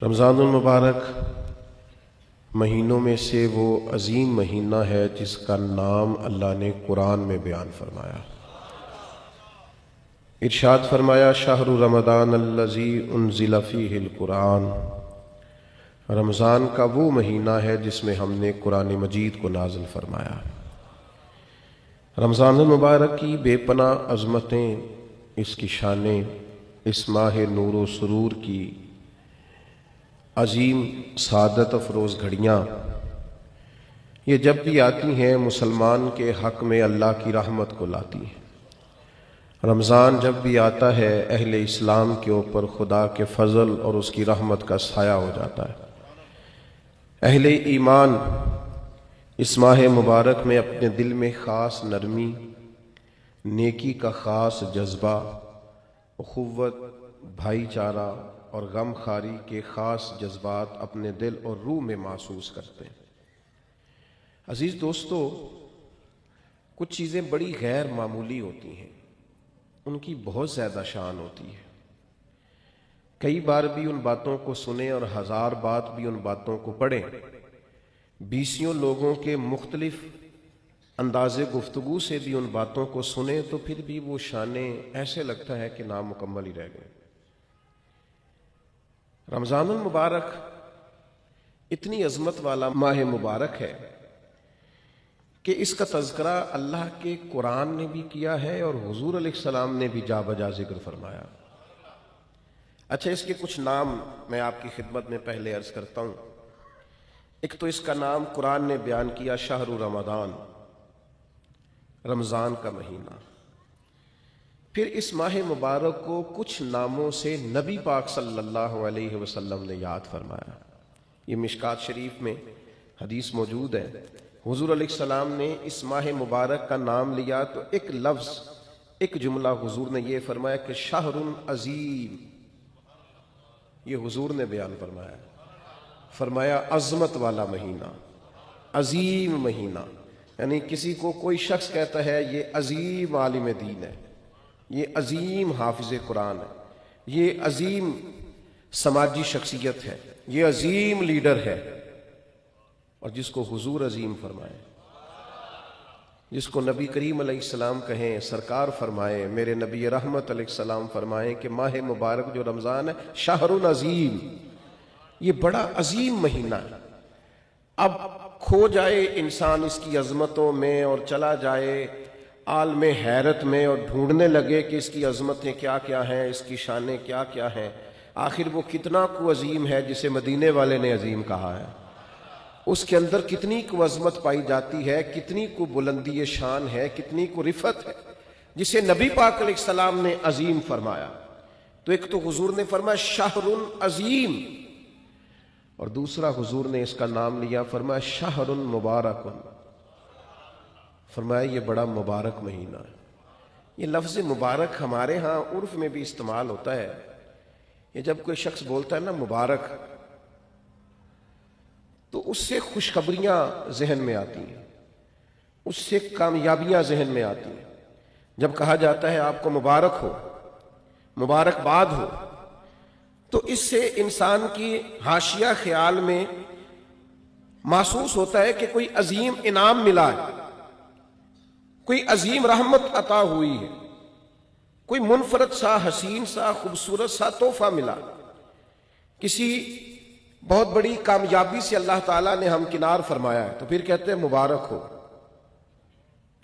رمضان المبارک مہینوں میں سے وہ عظیم مہینہ ہے جس کا نام اللہ نے قرآن میں بیان فرمایا۔ ارشاد فرمایا شہر رمضان الذی انزل فیہ القرآن، رمضان کا وہ مہینہ ہے جس میں ہم نے قرآن مجید کو نازل فرمایا۔ رمضان المبارک کی بے پناہ عظمتیں، اس کی شانیں، اس ماہ نور و سرور کی عظیم سعادت افروز گھڑیاں، یہ جب بھی آتی ہیں مسلمان کے حق میں اللہ کی رحمت کو لاتی ہیں۔ رمضان جب بھی آتا ہے اہل اسلام کے اوپر خدا کے فضل اور اس کی رحمت کا سایہ ہو جاتا ہے۔ اہل ایمان اس ماہ مبارک میں اپنے دل میں خاص نرمی، نیکی کا خاص جذبہ، اخوت، بھائی چارہ اور غم خاری کے خاص جذبات اپنے دل اور روح میں محسوس کرتے ہیں۔ عزیز دوستو، کچھ چیزیں بڑی غیر معمولی ہوتی ہیں، ان کی بہت زیادہ شان ہوتی ہے۔ کئی بار بھی ان باتوں کو سنیں اور ہزار بات بھی ان باتوں کو پڑھیں، بیسیوں لوگوں کے مختلف انداز گفتگو سے بھی ان باتوں کو سنیں تو پھر بھی وہ شانیں ایسے لگتا ہے کہ نامکمل ہی رہ گئے۔ رمضان المبارک اتنی عظمت والا ماہ مبارک ہے کہ اس کا تذکرہ اللہ کے قرآن نے بھی کیا ہے اور حضور علیہ السلام نے بھی جا بجا ذکر فرمایا۔ اچھا، اس کے کچھ نام میں آپ کی خدمت میں پہلے عرض کرتا ہوں۔ ایک تو اس کا نام قرآن نے بیان کیا شہر رمضان، رمضان کا مہینہ۔ پھر اس ماہ مبارک کو کچھ ناموں سے نبی پاک صلی اللہ علیہ وسلم نے یاد فرمایا۔ یہ مشکات شریف میں حدیث موجود ہے، حضور علیہ السلام نے اس ماہ مبارک کا نام لیا تو ایک لفظ، ایک جملہ حضور نے یہ فرمایا کہ شہر عظیم، یہ حضور نے بیان فرمایا، فرمایا عظمت والا مہینہ، عظیم مہینہ۔ یعنی کسی کو کوئی شخص کہتا ہے یہ عظیم عالم دین ہے، یہ عظیم حافظ قرآن ہے، یہ عظیم سماجی شخصیت ہے، یہ عظیم لیڈر ہے، اور جس کو حضور عظیم فرمائے، جس کو نبی کریم علیہ السلام کہیں، سرکار فرمائے، میرے نبی رحمت علیہ السلام فرمائیں کہ ماہ مبارک جو رمضان ہے شہر عظیم، یہ بڑا عظیم مہینہ ہے۔ اب کھو جائے انسان اس کی عظمتوں میں اور چلا جائے عالم حیرت میں اور ڈھونڈنے لگے کہ اس کی عظمتیں کیا کیا ہیں، اس کی شانیں کیا کیا ہیں، آخر وہ کتنا کو عظیم ہے جسے مدینے والے نے عظیم کہا ہے، اس کے اندر کتنی کو عظمت پائی جاتی ہے، کتنی کو بلندی شان ہے، کتنی کو رفعت ہے، جسے نبی پاک علیہ السلام نے عظیم فرمایا۔ تو ایک تو حضور نے فرمایا شہر عظیم، اور دوسرا حضور نے اس کا نام لیا، فرمایا شہر مبارک، فرمایا یہ بڑا مبارک مہینہ ہے۔ یہ لفظ مبارک ہمارے ہاں عرف میں بھی استعمال ہوتا ہے۔ یہ جب کوئی شخص بولتا ہے نا مبارک، تو اس سے خوشخبریاں ذہن میں آتی ہیں، اس سے کامیابیاں ذہن میں آتی ہیں۔ جب کہا جاتا ہے آپ کو مبارک ہو، مبارکباد ہو، تو اس سے انسان کی حاشیہ خیال میں محسوس ہوتا ہے کہ کوئی عظیم انعام ملا ہے، کوئی عظیم رحمت عطا ہوئی ہے، کوئی منفرد سا، حسین سا، خوبصورت سا تحفہ ملا، کسی بہت بڑی کامیابی سے اللہ تعالیٰ نے ہمکنار فرمایا ہے، تو پھر کہتے ہیں مبارک ہو۔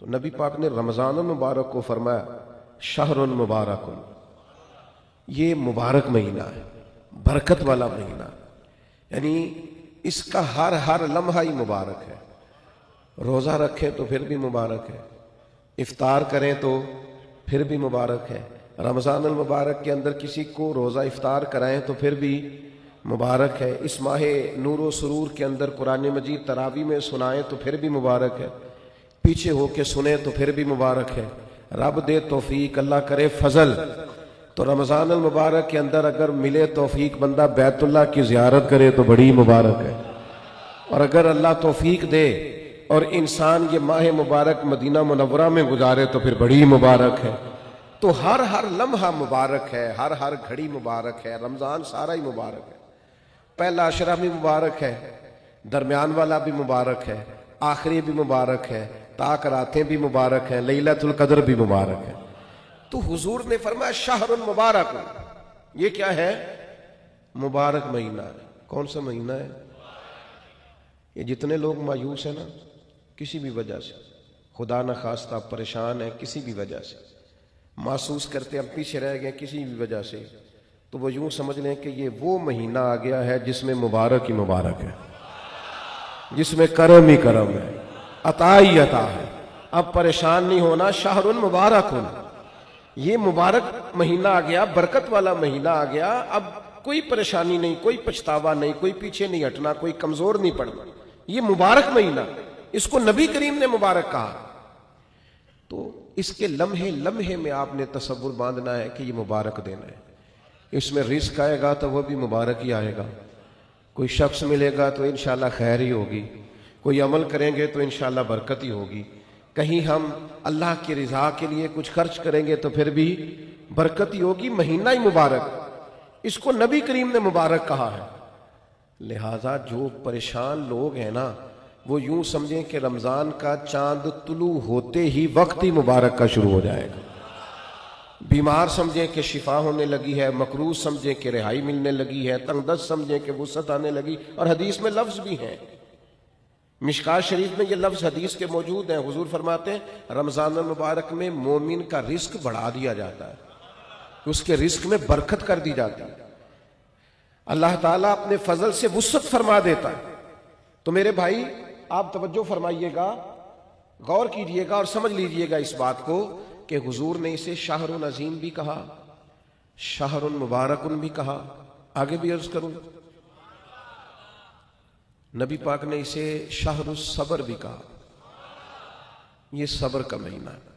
تو نبی پاک نے رمضان المبارک کو فرمایا شہر مبارک، یہ مبارک مہینہ ہے، برکت والا مہینہ، یعنی اس کا ہر لمحہ ہی مبارک ہے۔ روزہ رکھیں تو پھر بھی مبارک ہے، افطار کریں تو پھر بھی مبارک ہے، رمضان المبارک کے اندر کسی کو روزہ افطار کرائیں تو پھر بھی مبارک ہے، اس ماہ نور و سرور کے اندر قرآن مجید تراویح میں سنائیں تو پھر بھی مبارک ہے، پیچھے ہو کے سنیں تو پھر بھی مبارک ہے۔ رب دے توفیق، اللہ کرے فضل، تو رمضان المبارک کے اندر اگر ملے توفیق بندہ بیت اللہ کی زیارت کرے تو بڑی مبارک ہے، اور اگر اللہ توفیق دے اور انسان یہ ماہ مبارک مدینہ منورہ میں گزارے تو پھر بڑی مبارک ہے۔ تو ہر لمحہ مبارک ہے، ہر گھڑی مبارک ہے، رمضان سارا ہی مبارک ہے۔ پہلا عشرہ بھی مبارک ہے، درمیان والا بھی مبارک ہے، آخری بھی مبارک ہے، تاک راتیں بھی مبارک ہیں، لیلۃ القدر بھی مبارک ہے۔ تو حضور نے فرمایا شہر مبارک، یہ کیا ہے؟ مبارک مہینہ ہے۔ کون سا مہینہ ہے؟ یہ جتنے لوگ مایوس ہیں نا کسی بھی وجہ سے، خدا نہ خواستہ پریشان ہیں کسی بھی وجہ سے، محسوس کرتے ہیں پیچھے رہ گئے کسی بھی وجہ سے، تو وہ یوں سمجھ لیں کہ یہ وہ مہینہ آ گیا ہے جس میں مبارک ہی مبارک ہے، جس میں کرم ہی کرم ہے، عطا ہی عطا ہے۔ اب پریشان نہیں ہونا، شہر مبارک ہونا، یہ مبارک مہینہ آ گیا، برکت والا مہینہ آ گیا، اب کوئی پریشانی نہیں، کوئی پچھتاوا نہیں، کوئی پیچھے نہیں ہٹنا، کوئی کمزور نہیں پڑنا، یہ مبارک مہینہ، اس کو نبی کریم نے مبارک کہا۔ تو اس کے لمحے لمحے میں آپ نے تصور باندھنا ہے کہ یہ مبارک دن ہے، اس میں رزق آئے گا تو وہ بھی مبارک ہی آئے گا، کوئی شخص ملے گا تو انشاءاللہ خیر ہی ہوگی، کوئی عمل کریں گے تو انشاءاللہ برکت ہی ہوگی، کہیں ہم اللہ کی رضا کے لیے کچھ خرچ کریں گے تو پھر بھی برکت ہی ہوگی، مہینہ ہی مبارک، اس کو نبی کریم نے مبارک کہا ہے۔ لہٰذا جو پریشان لوگ ہیں نا وہ یوں سمجھیں کہ رمضان کا چاند طلوع ہوتے ہی وقت ہی مبارک کا شروع ہو جائے گا، بیمار سمجھیں کہ شفا ہونے لگی ہے، مقروض سمجھیں کہ رہائی ملنے لگی ہے، تنگ دست سمجھیں کہ وسعت آنے لگی، اور حدیث میں لفظ بھی ہیں، مشکات شریف میں یہ لفظ حدیث کے موجود ہیں۔ حضور فرماتے ہیں رمضان المبارک میں مومن کا رزق بڑھا دیا جاتا ہے، اس کے رزق میں برکت کر دی جاتی ہے، اللہ تعالیٰ اپنے فضل سے وسعت فرما دیتا ہے۔ تو میرے بھائی آپ توجہ فرمائیے گا، غور کیجئے گا اور سمجھ لیجئے گا اس بات کو کہ حضور نے اسے شہر عظیم بھی کہا، شہر مبارک بھی کہا، آگے بھی عرض کروں نبی پاک نے اسے شہر الصبر بھی کہا، یہ صبر کا مہینہ ہے،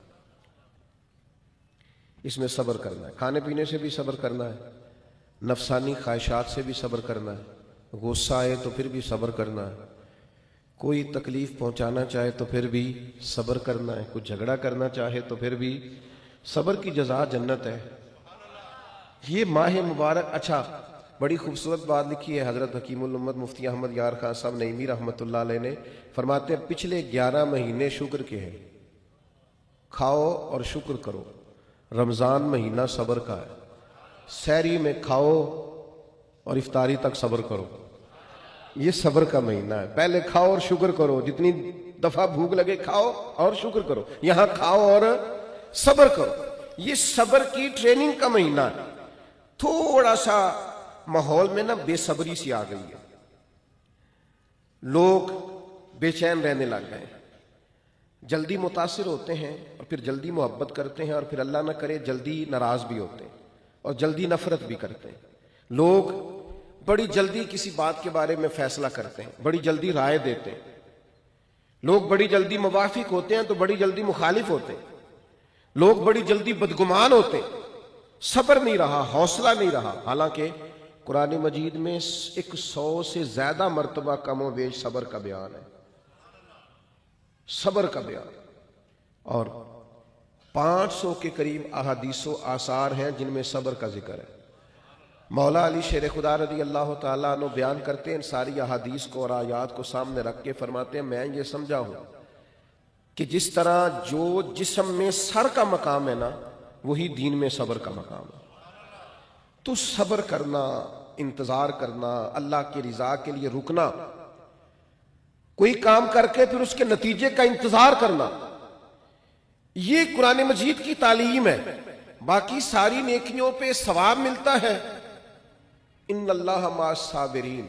اس میں صبر کرنا ہے، کھانے پینے سے بھی صبر کرنا ہے، نفسانی خواہشات سے بھی صبر کرنا ہے، غصہ آئے تو پھر بھی صبر کرنا ہے، کوئی تکلیف پہنچانا چاہے تو پھر بھی صبر کرنا ہے، کچھ جھگڑا کرنا چاہے تو پھر بھی صبر کی جزا جنت ہے۔ یہ ماہ مبارک، اچھا بڑی خوبصورت بات لکھی ہے حضرت حکیم الامت مفتی احمد یار خان صاحب نعیمی رحمۃ اللہ علیہ نے، فرماتے ہیں پچھلے 11 مہینے شکر کے ہیں، کھاؤ اور شکر کرو، رمضان مہینہ صبر کا ہے، سحری میں کھاؤ اور افطاری تک صبر کرو، یہ صبر کا مہینہ ہے، پہلے کھاؤ اور شکر کرو، جتنی دفعہ بھوک لگے کھاؤ اور شکر کرو، یہاں کھاؤ اور صبر کرو، یہ صبر کی ٹریننگ کا مہینہ ہے۔ تھوڑا سا ماحول میں نا بے صبری سی آ گئی ہے، لوگ بے چین رہنے لگ گئے، جلدی متاثر ہوتے ہیں اور پھر جلدی محبت کرتے ہیں اور پھر اللہ نہ کرے جلدی ناراض بھی ہوتے ہیں اور جلدی نفرت بھی کرتے ہیں، لوگ بڑی جلدی کسی بات کے بارے میں فیصلہ کرتے ہیں، بڑی جلدی رائے دیتے ہیں، لوگ بڑی جلدی موافق ہوتے ہیں تو بڑی جلدی مخالف ہوتے ہیں، لوگ بڑی جلدی بدگمان ہوتے ہیں، صبر نہیں رہا، حوصلہ نہیں رہا، حالانکہ قرآن مجید میں 100 سے زیادہ مرتبہ کم و بیش صبر کا بیان ہے، صبر کا بیان، اور 500 کے قریب احادیث و آثار ہیں جن میں صبر کا ذکر ہے۔ مولا علی شیر خدا رضی اللہ تعالیٰ عنہ بیان کرتے ہیں ان ساری احادیث کو اور آیات کو سامنے رکھ کے، فرماتے ہیں میں یہ سمجھا ہوں کہ جس طرح جو جسم میں سر کا مقام ہے نا وہی دین میں صبر کا مقام ہے، تو صبر کرنا، انتظار کرنا، اللہ کی رضا کے لیے رکنا، کوئی کام کر کے پھر اس کے نتیجے کا انتظار کرنا، یہ قرآن مجید کی تعلیم ہے۔ باقی ساری نیکیوں پہ ثواب ملتا ہے، ان اللہ مع الصابرین،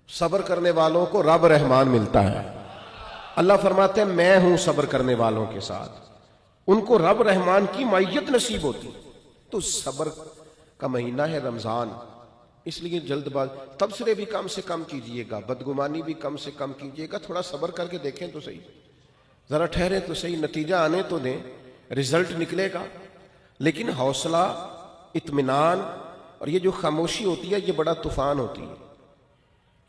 صبر کرنے والوں کو رب رحمان ملتا ہے، اللہ فرماتے ہیں میں ہوں صبر کرنے والوں کے ساتھ، ان کو رب رحمان کی معیت نصیب ہوتی۔ تو صبر کا مہینہ ہے رمضان، اس لیے جلد باز تبصرے بھی کم سے کم کیجئے گا، بدگمانی بھی کم سے کم کیجئے گا، تھوڑا صبر کر کے دیکھیں تو صحیح، ذرا ٹھہریں تو صحیح، نتیجہ آنے تو دیں، رزلٹ نکلے گا، لیکن حوصلہ، اطمینان اور یہ جو خاموشی ہوتی ہے یہ بڑا طوفان ہوتی ہے،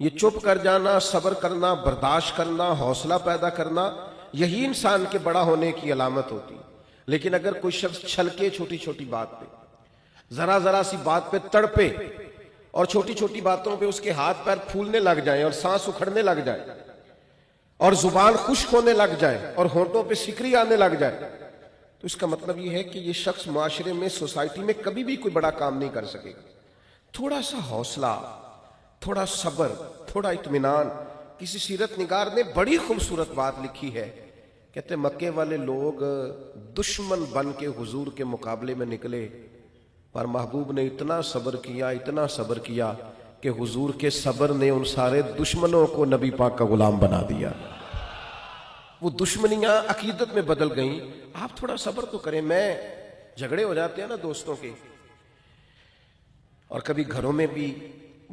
یہ چپ کر جانا، صبر کرنا، برداشت کرنا، حوصلہ پیدا کرنا، یہی انسان کے بڑا ہونے کی علامت ہوتی ہے۔ لیکن اگر کوئی شخص چھلکے چھوٹی چھوٹی بات پہ، ذرا ذرا سی بات پہ تڑپے اور چھوٹی چھوٹی باتوں پہ اس کے ہاتھ پیر پھولنے لگ جائیں اور سانس اکھڑنے لگ جائے اور زبان خشک ہونے لگ جائے اور ہونٹوں پہ سکری آنے لگ جائے، تو اس کا مطلب یہ ہے کہ یہ شخص معاشرے میں، سوسائٹی میں کبھی بھی کوئی بڑا کام نہیں کر سکے گا۔ تھوڑا سا حوصلہ، تھوڑا صبر، تھوڑا اطمینان۔ کسی سیرت نگار نے بڑی خوبصورت بات لکھی ہے، کہتے مکے والے لوگ دشمن بن کے حضور کے مقابلے میں نکلے، پر محبوب نے اتنا صبر کیا، اتنا صبر کیا کہ حضور کے صبر نے ان سارے دشمنوں کو نبی پاک کا غلام بنا دیا۔ وہ دشمنیاں عقیدت میں بدل گئیں۔ آپ تھوڑا صبر تو کریں۔ میں جھگڑے ہو جاتے ہیں نا دوستوں کے، اور کبھی گھروں میں بھی،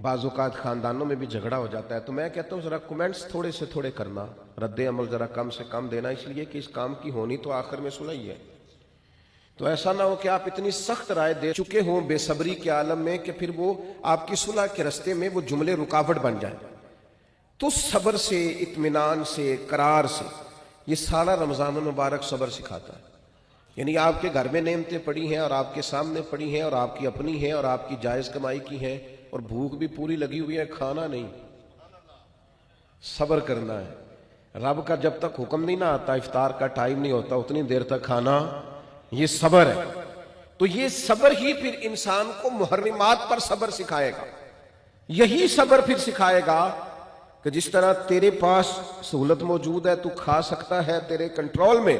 بعض اوقات خاندانوں میں بھی جھگڑا ہو جاتا ہے، تو میں کہتا ہوں ذرا کومنٹس تھوڑے سے تھوڑے کرنا، رد عمل ذرا کم سے کم دینا، اس لیے کہ اس کام کی ہونی تو آخر میں صلح ہی ہے۔ تو ایسا نہ ہو کہ آپ اتنی سخت رائے دے چکے ہوں بے صبری کے عالم میں کہ پھر وہ آپ کی صلح کے رستے میں وہ جملے رکاوٹ بن جائیں۔ تو صبر سے، اطمینان سے، قرار سے، یہ سارا رمضان المبارک صبر سکھاتا ہے۔ یعنی آپ کے گھر میں نعمتیں پڑی ہیں اور آپ کے سامنے پڑی ہیں اور آپ کی اپنی ہیں اور آپ کی جائز کمائی کی ہیں، اور بھوک بھی پوری لگی ہوئی ہے، کھانا نہیں، صبر کرنا ہے۔ رب کا جب تک حکم نہیں نہ آتا، افطار کا ٹائم نہیں ہوتا، اتنی دیر تک کھانا، یہ صبر ہے۔ تو یہ صبر ہی پھر انسان کو محرمات پر صبر سکھائے گا۔ یہی صبر پھر سکھائے گا کہ جس طرح تیرے پاس سہولت موجود ہے، تو کھا سکتا ہے، تیرے کنٹرول میں،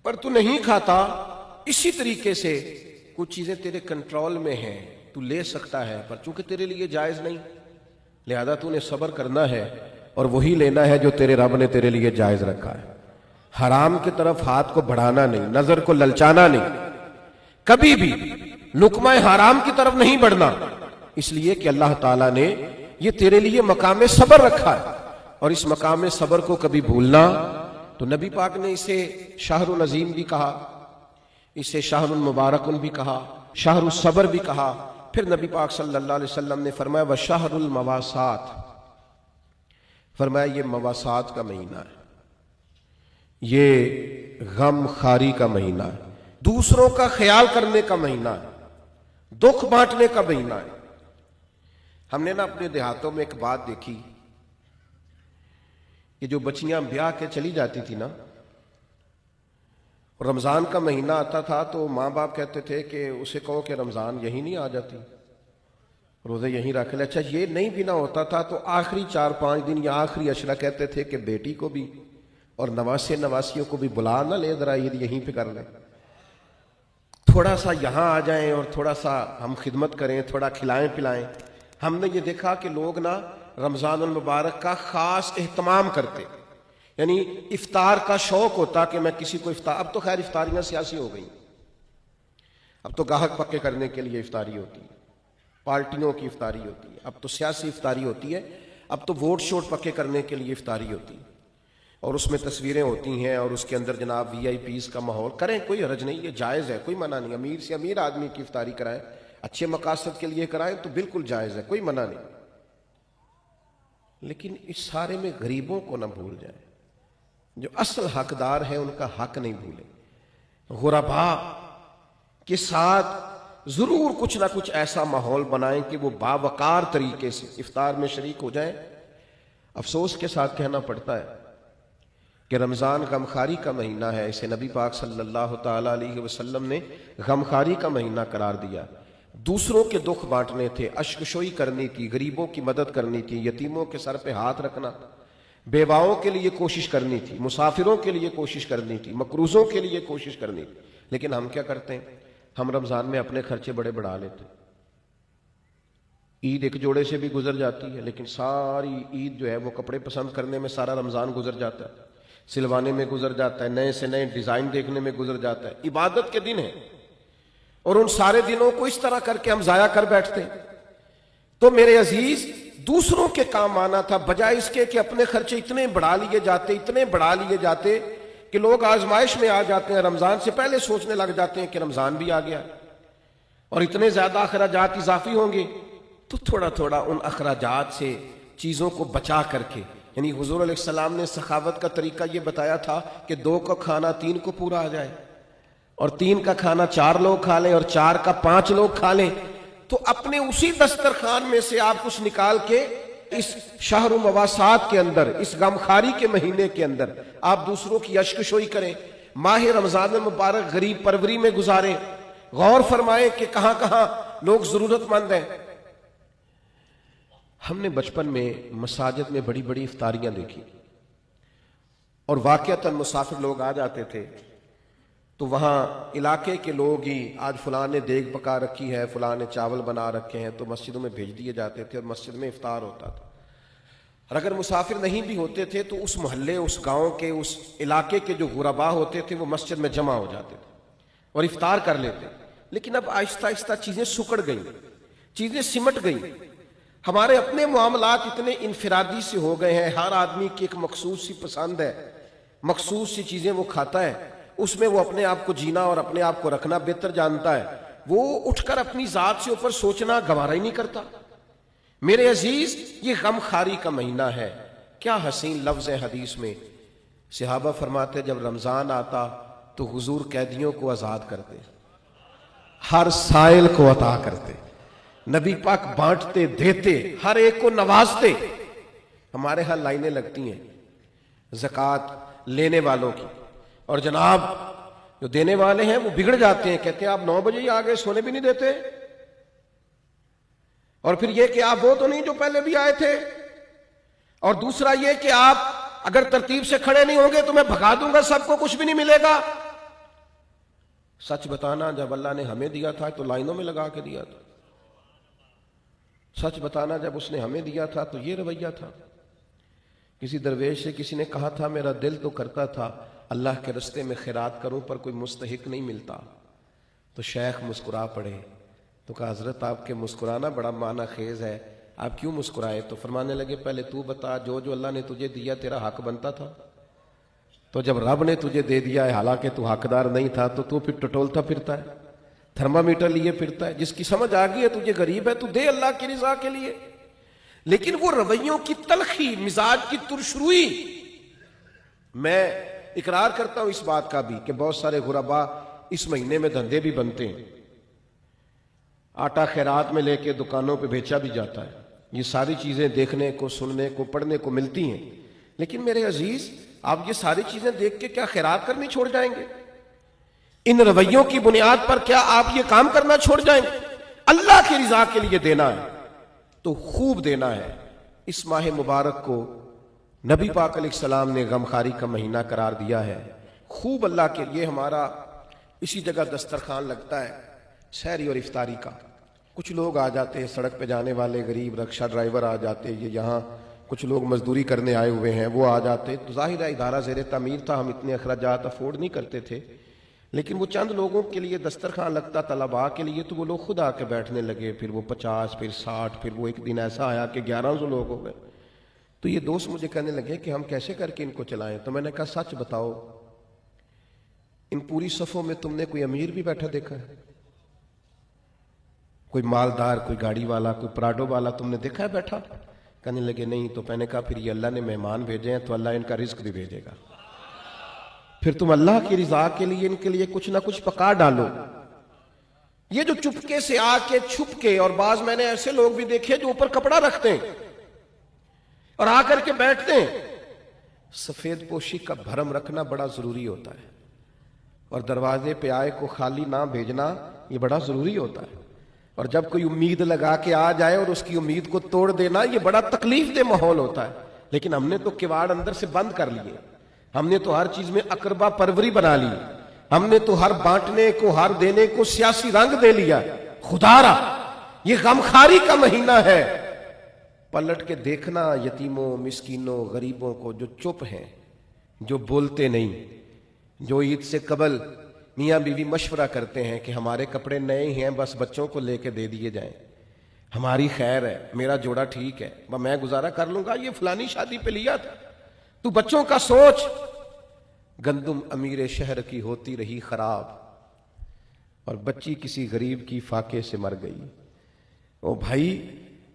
پر تو نہیں کھاتا، اسی طریقے سے کچھ چیزیں تیرے کنٹرول میں ہیں، تو لے سکتا ہے، پر چونکہ تیرے لیے جائز نہیں، لہذا تو نے صبر کرنا ہے اور وہی لینا ہے جو تیرے رب نے تیرے لیے جائز رکھا ہے۔ حرام کی طرف ہاتھ کو بڑھانا نہیں، نظر کو للچانا نہیں، کبھی بھی لقمہ حرام کی طرف نہیں بڑھنا، اس لیے کہ اللہ تعالیٰ نے یہ تیرے لیے مقام صبر رکھا ہے، اور اس مقام صبر کو کبھی بھولنا۔ تو نبی پاک نے اسے شہر العظیم بھی کہا، اسے شہر المبارکن بھی کہا، شہر الصبر بھی کہا۔ پھر نبی پاک صلی اللہ علیہ وسلم نے فرمایا وشہر المواسات، فرمایا یہ مواسات کا مہینہ ہے، یہ غم خاری کا مہینہ ہے، دوسروں کا خیال کرنے کا مہینہ ہے، دکھ بانٹنے کا مہینہ ہے۔ ہم نے نا اپنے دیہاتوں میں ایک بات دیکھی کہ جو بچیاں بیاہ کے چلی جاتی تھی نا، رمضان کا مہینہ آتا تھا تو ماں باپ کہتے تھے کہ اسے کہو کہ رمضان یہی نہیں آ جاتی، روزے یہیں رکھ لے۔ اچھا یہ نہیں بھی نہ ہوتا تھا تو آخری 4-5 دن یا آخری عشرہ کہتے تھے کہ بیٹی کو بھی اور نواسے نواسیوں کو بھی بلا نہ لے، ذرا عید یہیں پہ کر لیں، تھوڑا سا یہاں آ جائیں اور تھوڑا سا ہم خدمت کریں، تھوڑا کھلائیں پلائیں۔ ہم نے یہ دیکھا کہ لوگ نا رمضان المبارک کا خاص اہتمام کرتے، یعنی افطار کا شوق ہوتا کہ میں کسی کو افطار، اب تو خیر افطاریاں سیاسی ہو گئیں، اب تو گاہک پکے کرنے کے لیے افطاری ہوتی ہے، پارٹیوں کی افطاری ہوتی ہے، اب تو سیاسی افطاری ہوتی ہے، اب تو ووٹ شوٹ پکے کرنے کے لیے افطاری ہوتی ہے، اور اس میں تصویریں ہوتی ہیں اور اس کے اندر جناب وی آئی پیز کا ماحول۔ کریں، کوئی حرج نہیں، یہ جائز ہے، کوئی منع نہیں، امیر سے امیر آدمی کی افطاری کرائیں، اچھے مقاصد کے لیے کرائیں تو بالکل جائز ہے، کوئی منع نہیں، لیکن اس سارے میں غریبوں کو نہ بھول جائیں، جو اصل حقدار ہیں ان کا حق نہیں بھولیں۔ غرباء کے ساتھ ضرور کچھ نہ کچھ ایسا ماحول بنائیں کہ وہ باوقار طریقے سے افطار میں شریک ہو جائیں۔ افسوس کے ساتھ کہنا پڑتا ہے کہ رمضان غمخاری کا مہینہ ہے، اسے نبی پاک صلی اللہ تعالی علیہ وسلم نے غمخاری کا مہینہ قرار دیا۔ دوسروں کے دکھ بانٹنے تھے، اشکشوئی کرنی تھی، غریبوں کی مدد کرنی تھی، یتیموں کے سر پہ ہاتھ رکھنا، بیواؤں کے لیے کوشش کرنی تھی، مسافروں کے لیے کوشش کرنی تھی، مقروضوں کے لیے کوشش کرنی تھی۔ لیکن ہم کیا کرتے ہیں؟ ہم رمضان میں اپنے خرچے بڑے بڑھا لیتے ہیں، عید ایک جوڑے سے بھی گزر جاتی ہے، لیکن ساری عید جو ہے وہ کپڑے پسند کرنے میں سارا رمضان گزر جاتا ہے، سلوانے میں گزر جاتا ہے، نئے سے نئے ڈیزائن دیکھنے میں گزر جاتا ہے۔ عبادت کے دن ہیں اور ان سارے دنوں کو اس طرح کر کے ہم ضائع کر بیٹھتے ہیں۔ تو میرے عزیز، دوسروں کے کام آنا تھا، بجائے اس کے کہ اپنے خرچے اتنے بڑھا لیے جاتے کہ لوگ آزمائش میں آ جاتے ہیں، رمضان سے پہلے سوچنے لگ جاتے ہیں کہ رمضان بھی آ گیا اور اتنے زیادہ اخراجات اضافی ہوں گے۔ تو تھوڑا تھوڑا ان اخراجات سے چیزوں کو بچا کر کے، یعنی حضور علیہ السلام نے سخاوت کا طریقہ یہ بتایا تھا کہ 2 کا کھانا 3 کو پورا آ جائے، اور 3 کا کھانا 4 لوگ کھا لیں، اور 4 کا 5 لوگ کھا لیں۔ تو اپنے اسی دسترخوان میں سے آپ کچھ نکال کے اس شہر و مواسات کے اندر، اس غمخاری کے مہینے کے اندر آپ دوسروں کی اشکشوئی کریں، ماہ رمضان المبارک غریب پروری میں گزاریں، غور فرمائیں کہ کہاں کہاں لوگ ضرورت مند ہیں۔ ہم نے بچپن میں مساجد میں بڑی بڑی افطاریاں دیکھی، اور واقعتاً مسافر لوگ آ جاتے تھے تو وہاں علاقے کے لوگ ہی، آج فلاں نے دیگ پکا رکھی ہے، فلاں نے چاول بنا رکھے ہیں، تو مسجدوں میں بھیج دیے جاتے تھے اور مسجد میں افطار ہوتا تھا۔ اور اگر مسافر نہیں بھی ہوتے تھے تو اس محلے، اس گاؤں کے، اس علاقے کے جو غربا ہوتے تھے وہ مسجد میں جمع ہو جاتے تھے اور افطار کر لیتے۔ لیکن اب آہستہ آہستہ چیزیں سکڑ گئیں، چیزیں سمٹ گئیں، ہمارے اپنے معاملات اتنے انفرادی سے ہو گئے ہیں، ہر آدمی کی ایک مخصوص سی پسند ہے، مخصوص سی چیزیں وہ کھاتا ہے، اس میں وہ اپنے آپ کو جینا اور اپنے آپ کو رکھنا بہتر جانتا ہے، وہ اٹھ کر اپنی ذات سے اوپر سوچنا گوارا ہی نہیں کرتا۔ میرے عزیز، یہ غم خاری کا مہینہ ہے۔ کیا حسین لفظ ہے حدیث میں، صحابہ فرماتے جب رمضان آتا تو حضور قیدیوں کو آزاد کرتے، ہر سائل کو عطا کرتے، نبی پاک بانٹتے، دیتے، ہر ایک کو نوازتے۔ ہمارے ہاں لائنیں لگتی ہیں زکوٰۃ لینے والوں کی، اور جناب جو دینے والے ہیں وہ بگڑ جاتے ہیں، کہتے ہیں آپ 9 بجے ہی آ گئے، سونے بھی نہیں دیتے، اور پھر یہ کہ آپ وہ تو نہیں جو پہلے بھی آئے تھے، اور دوسرا یہ کہ آپ اگر ترتیب سے کھڑے نہیں ہوں گے تو میں بھگا دوں گا، سب کو کچھ بھی نہیں ملے گا۔ سچ بتانا، جب اللہ نے ہمیں دیا تھا تو لائنوں میں لگا کے دیا تھا، سچ بتانا جب اس نے ہمیں دیا تھا تو یہ رویہ تھا۔ کسی درویش سے کسی نے کہا تھا میرا دل تو کرتا تھا اللہ کے رستے میں خیرات کروں پر کوئی مستحق نہیں ملتا، تو شیخ مسکرا پڑے، تو کہا حضرت آپ کے مسکرانا بڑا معنی خیز ہے، آپ کیوں مسکرائے؟ تو فرمانے لگے پہلے تو بتا، جو جو اللہ نے تجھے دیا تیرا حق بنتا تھا؟ تو جب رب نے تجھے دے دیا ہے حالانکہ تو حقدار نہیں تھا تو پھر ٹٹولتا پھرتا ہے، تھرمامیٹر لیے پھرتا ہے؟ جس کی سمجھ آ گئی ہے تجھے غریب ہے تو دے اللہ کی رضا کے لیے۔ لیکن وہ رویوں کی تلخی، مزاج کی ترشروئی، میں اقرار کرتا ہوں اس بات کا بھی کہ بہت سارے غربا اس مہینے میں دھندے بھی بنتے ہیں، آٹا خیرات میں لے کے دکانوں پہ بیچا بھی جاتا ہے، یہ ساری چیزیں دیکھنے کو، سننے کو، پڑھنے کو ملتی ہیں۔ لیکن میرے عزیز، آپ یہ ساری چیزیں دیکھ کے کیا خیرات کرنی چھوڑ جائیں گے؟ ان رویوں کی بنیاد پر کیا آپ یہ کام کرنا چھوڑ جائیں گے؟ اللہ کی رضا کے لیے دینا ہے تو خوب دینا ہے۔ اس ماہ مبارک کو نبی پاک علیہ السلام نے غمخاری کا مہینہ قرار دیا ہے، خوب اللہ کے لیے۔ ہمارا اسی جگہ دسترخوان لگتا ہے سحری اور افطاری کا، کچھ لوگ آ جاتے ہیں سڑک پہ جانے والے، غریب رکشہ ڈرائیور آ جاتے، یہ یہاں کچھ لوگ مزدوری کرنے آئے ہوئے ہیں وہ آ جاتے، تو ظاہر ہے ادارہ زیر تعمیر تھا، ہم اتنے اخراجات افورڈ نہیں کرتے تھے، لیکن وہ چند لوگوں کے لیے دسترخوان لگتا طلباء کے لیے، تو وہ لوگ خود آ کے بیٹھنے لگے، پھر وہ 50، پھر 60، پھر وہ ایک دن ایسا آیا کہ 1100 لوگ ہو گئے۔ تو یہ دوست مجھے کہنے لگے کہ ہم کیسے کر کے ان کو چلائیں؟ تو میں نے کہا سچ بتاؤ، ان پوری صفوں میں تم نے کوئی امیر بھی بیٹھا دیکھا ہے؟ کوئی مالدار، کوئی گاڑی والا، کوئی پراڈو والا تم نے دیکھا ہے بیٹھا؟ کہنے لگے نہیں۔ تو میں نے کہا پھر یہ اللہ نے مہمان بھیجے ہیں تو اللہ ان کا رزق بھی بھیجے گا، پھر تم اللہ کی رضا کے لیے ان کے لیے کچھ نہ کچھ پکا ڈالو۔ یہ جو چپکے سے آ کے چھپ کے، اور بعض میں نے ایسے لوگ بھی دیکھے جو اوپر کپڑا رکھتے ہیں اور آ کر کے بیٹھتے ہیں، سفید پوشی کا بھرم رکھنا بڑا ضروری ہوتا ہے، اور دروازے پہ آئے کو خالی نہ بھیجنا یہ بڑا ضروری ہوتا ہے، اور جب کوئی امید لگا کے آ جائے اور اس کی امید کو توڑ دینا یہ بڑا تکلیف دہ ماحول ہوتا ہے۔ لیکن ہم نے تو کواڑ اندر سے بند کر لیے، ہم نے تو ہر چیز میں اقربا پروری بنا لی، ہم نے تو ہر بانٹنے کو، ہر دینے کو سیاسی رنگ دے لیا۔ خدا را، یہ غمخاری کا مہینہ ہے، پلٹ کے دیکھنا یتیموں، مسکینوں، غریبوں کو جو چپ ہیں، جو بولتے نہیں، جو عید سے قبل میاں بیوی مشورہ کرتے ہیں کہ ہمارے کپڑے نئے ہیں بس بچوں کو لے کے دے دیے جائیں، ہماری خیر ہے، میرا جوڑا ٹھیک ہے، میں گزارا کر لوں گا، یہ فلانی شادی پہ لیا تھا، تو بچوں کا سوچ۔ گندم امیر شہر کی ہوتی رہی خراب، اور بچی کسی غریب کی فاقے سے مر گئی۔ او بھائی،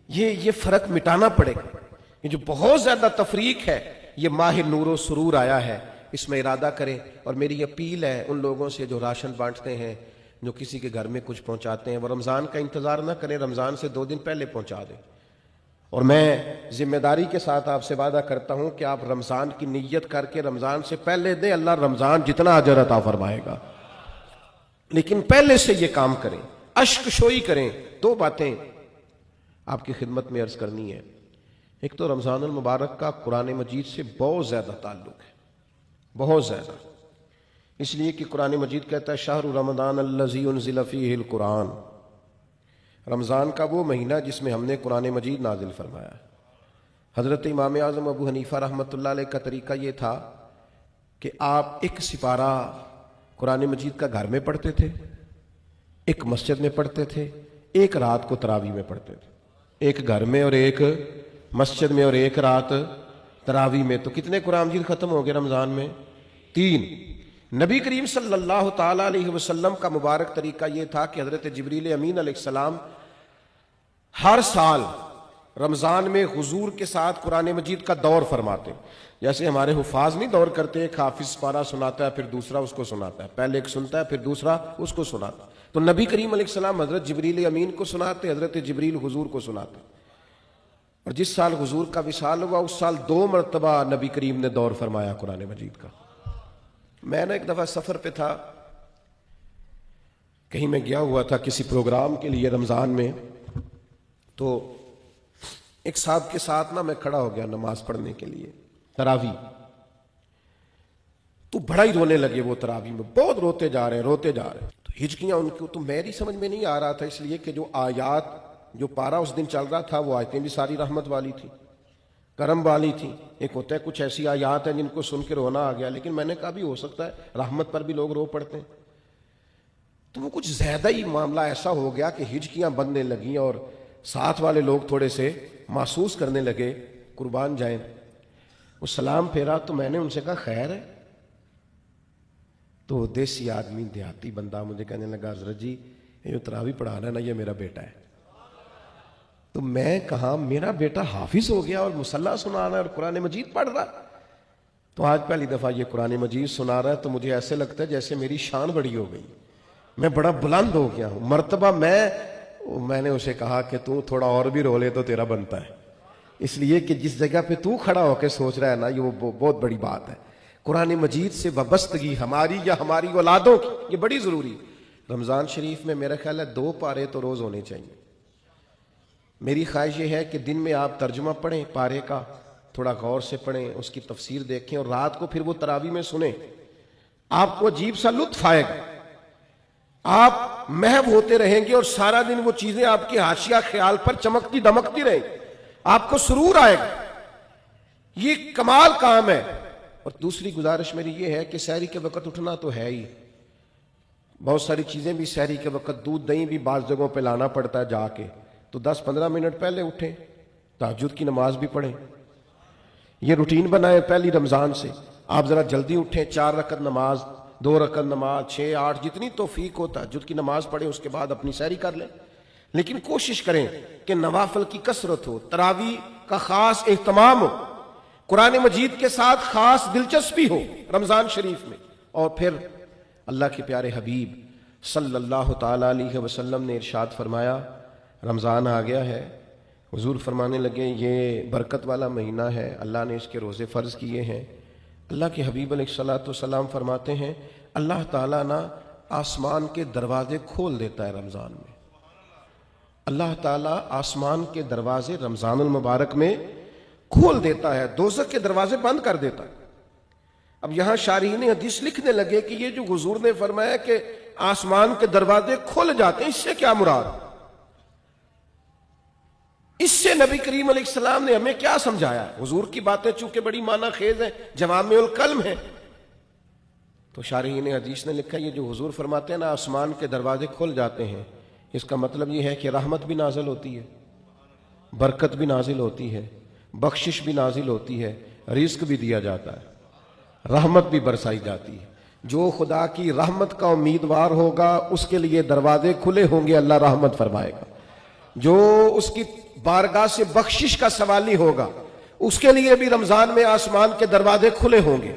یہ فرق مٹانا پڑے گا۔ یہ جو بہت زیادہ تفریق ہے، یہ ماہ نور و سرور آیا ہے، اس میں ارادہ کریں۔ اور میری اپیل ہے ان لوگوں سے جو راشن بانٹتے ہیں، جو کسی کے گھر میں کچھ پہنچاتے ہیں وہ رمضان کا انتظار نہ کریں، رمضان سے 2 دن پہلے پہنچا دیں۔ اور میں ذمہ داری کے ساتھ آپ سے وعدہ کرتا ہوں کہ آپ رمضان کی نیت کر کے رمضان سے پہلے دیں، اللہ رمضان جتنا اجر عطا فرمائے گا، لیکن پہلے سے یہ کام کریں، اشک شوئی کریں۔ 2 باتیں آپ کی خدمت میں عرض کرنی ہے۔ ایک تو رمضان المبارک کا قرآن مجید سے بہت زیادہ تعلق ہے، بہت زیادہ، اس لیے کہ قرآن مجید کہتا ہے شہر رمضان الذی انزل فیہ القرآن، رمضان کا وہ مہینہ جس میں ہم نے قرآن مجید نازل فرمایا۔ حضرت امام اعظم ابو حنیفہ رحمۃ اللہ علیہ کا طریقہ یہ تھا کہ آپ ایک سپارہ قرآن مجید کا گھر میں پڑھتے تھے، ایک مسجد میں پڑھتے تھے، ایک رات کو تراویح میں پڑھتے تھے، ایک گھر میں اور ایک مسجد میں اور ایک رات تراویح میں۔ تو کتنے قرآن مجید ختم ہو گئے رمضان میں؟ 3۔ نبی کریم صلی اللہ تعالی علیہ وسلم کا مبارک طریقہ یہ تھا کہ حضرت جبریل امین علیہ السلام ہر سال رمضان میں حضور کے ساتھ قرآن مجید کا دور فرماتے، جیسے ہمارے حفاظ نہیں دور کرتے، ایک حافظ پارہ سناتا ہے پھر دوسرا اس کو سناتا ہے، پہلے ایک سنتا ہے پھر دوسرا اس کو سناتا ہے، تو نبی کریم علیہ السلام حضرت جبریل امین کو سناتے، حضرت جبریل حضور کو سناتے۔ اور جس سال حضور کا وصال ہوا اس سال 2 مرتبہ نبی کریم نے دور فرمایا قرآن مجید کا۔ میں نے ایک دفعہ سفر پہ تھا، کہیں میں گیا ہوا تھا کسی پروگرام کے لیے رمضان میں، تو ایک صاحب کے ساتھ میں کھڑا ہو گیا نماز پڑھنے کے لیے تراویح، تو بڑا ہی رونے لگے وہ تراویح میں، بہت روتے جا رہے ہیں، تو ہچکیاں ان کو، تو میری سمجھ میں نہیں آ رہا تھا، اس لیے کہ جو آیات، جو پارہ اس دن چل رہا تھا وہ آیتیں بھی ساری رحمت والی تھی، کرم والی تھی۔ ایک ہوتا ہے کچھ ایسی آیات ہیں جن کو سن کے رونا آ گیا، لیکن میں نے کہا بھی ہو سکتا ہے رحمت پر بھی لوگ رو پڑتے ہیں، تو وہ کچھ زیادہ ہی معاملہ ایسا ہو گیا کہ ہچکیاں بننے لگیں اور ساتھ والے لوگ تھوڑے سے محسوس کرنے لگے، قربان جائیں۔ وہ سلام پھیرا تو میں نے ان سے کہا خیر ہے؟ تو دیسی آدمی، دیہاتی بندہ مجھے کہنے لگا حضرت جی یہ جو تراویح پڑھا رہا ہے نا یہ میرا بیٹا ہے۔ تو میں کہا میرا بیٹا حافظ ہو گیا اور مصلی سنا رہا ہے اور قرآن مجید پڑھ رہا ہے؟ تو آج پہلی دفعہ یہ قرآن مجید سنا رہا ہے تو مجھے ایسے لگتا ہے جیسے میری شان بڑی ہو گئی، میں بڑا بلند ہو گیا ہوں۔ مرتبہ میں نے اسے کہا کہ تو تھوڑا اور بھی رو لے تو تیرا بنتا ہے، اس لیے کہ جس جگہ پہ تو کھڑا ہو کے سوچ رہا ہے نا، یہ وہ بہت بڑی بات ہے۔ قرآن مجید سے وابستگی ہماری یا ہماری اولادوں کی یہ بڑی ضروری ہے۔ رمضان شریف میں میرا خیال ہے 2 پارے تو روز ہونے چاہیے۔ میری خواہش یہ ہے کہ دن میں آپ ترجمہ پڑھیں پارے کا، تھوڑا غور سے پڑھیں، اس کی تفسیر دیکھیں، اور رات کو پھر وہ تراویح میں سنیں، آپ کو عجیب سا لطف آئے گا، آپ محو ہوتے رہیں گے اور سارا دن وہ چیزیں آپ کے حاشیہ خیال پر چمکتی دمکتی رہیں گی، آپ کو سرور آئے گا، یہ کمال کام ہے۔ اور دوسری گزارش میری یہ ہے کہ سحری کے وقت اٹھنا تو ہے ہی، بہت ساری چیزیں بھی سحری کے وقت، دودھ دہی بھی بعض جگہوں پہ لانا پڑتا ہے جا کے، تو 10-15 منٹ پہلے اٹھیں، تہجد کی نماز بھی پڑھیں، یہ روٹین بنائیں پہلی رمضان سے۔ آپ ذرا جلدی اٹھیں، 4 رکعت نماز، 2 رکعت نماز، 6-8 جتنی توفیق ہو تہجد کی نماز پڑھیں، اس کے بعد اپنی سحری کر لیں، لیکن کوشش کریں کہ نوافل کی کثرت ہو، تراویح کا خاص اہتمام ہو، قرآن مجید کے ساتھ خاص دلچسپی ہو رمضان شریف میں۔ اور پھر اللہ کے پیارے حبیب صلی اللہ تعالی علیہ وسلم نے ارشاد فرمایا، رمضان آ گیا ہے، حضور فرمانے لگے یہ برکت والا مہینہ ہے، اللہ نے اس کے روزے فرض کیے ہیں۔ اللہ کے حبیب علیہ الصلوۃ والسلام فرماتے ہیں اللہ تعالیٰ نا آسمان کے دروازے کھول دیتا ہے رمضان میں، اللہ تعالیٰ آسمان کے دروازے رمضان المبارک میں کھول دیتا ہے، دوزخ کے دروازے بند کر دیتا ہے۔ اب یہاں شارحین حدیث لکھنے لگے کہ یہ جو حضور نے فرمایا کہ آسمان کے دروازے کھل جاتے ہیں، اس سے کیا مراد؟ اس سے نبی کریم علیہ السلام نے ہمیں کیا سمجھایا؟ حضور کی باتیں چونکہ بڑی معنی خیز ہیں، جوامع الکلم ہیں، تو شارحین حدیث نے لکھا یہ جو حضور فرماتے ہیں نا آسمان کے دروازے کھل جاتے ہیں، اس کا مطلب یہ ہے کہ رحمت بھی نازل ہوتی ہے، برکت بھی نازل ہوتی ہے، بخشش بھی نازل ہوتی ہے، رزق بھی دیا جاتا ہے، رحمت بھی برسائی جاتی ہے۔ جو خدا کی رحمت کا امیدوار ہوگا اس کے لیے دروازے کھلے ہوں گے، اللہ رحمت فرمائے گا۔ جو اس کی بارگاہ سے بخشش کا سوالی ہوگا اس کے لیے بھی رمضان میں آسمان کے دروازے کھلے ہوں گے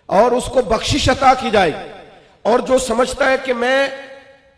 اور اس کو بخشش عطا کی جائے گی۔ اور جو سمجھتا ہے کہ میں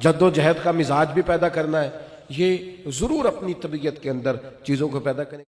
جد و جہد کا مزاج بھی پیدا کرنا ہے، یہ ضرور اپنی طبیعت کے اندر چیزوں کو پیدا کریں۔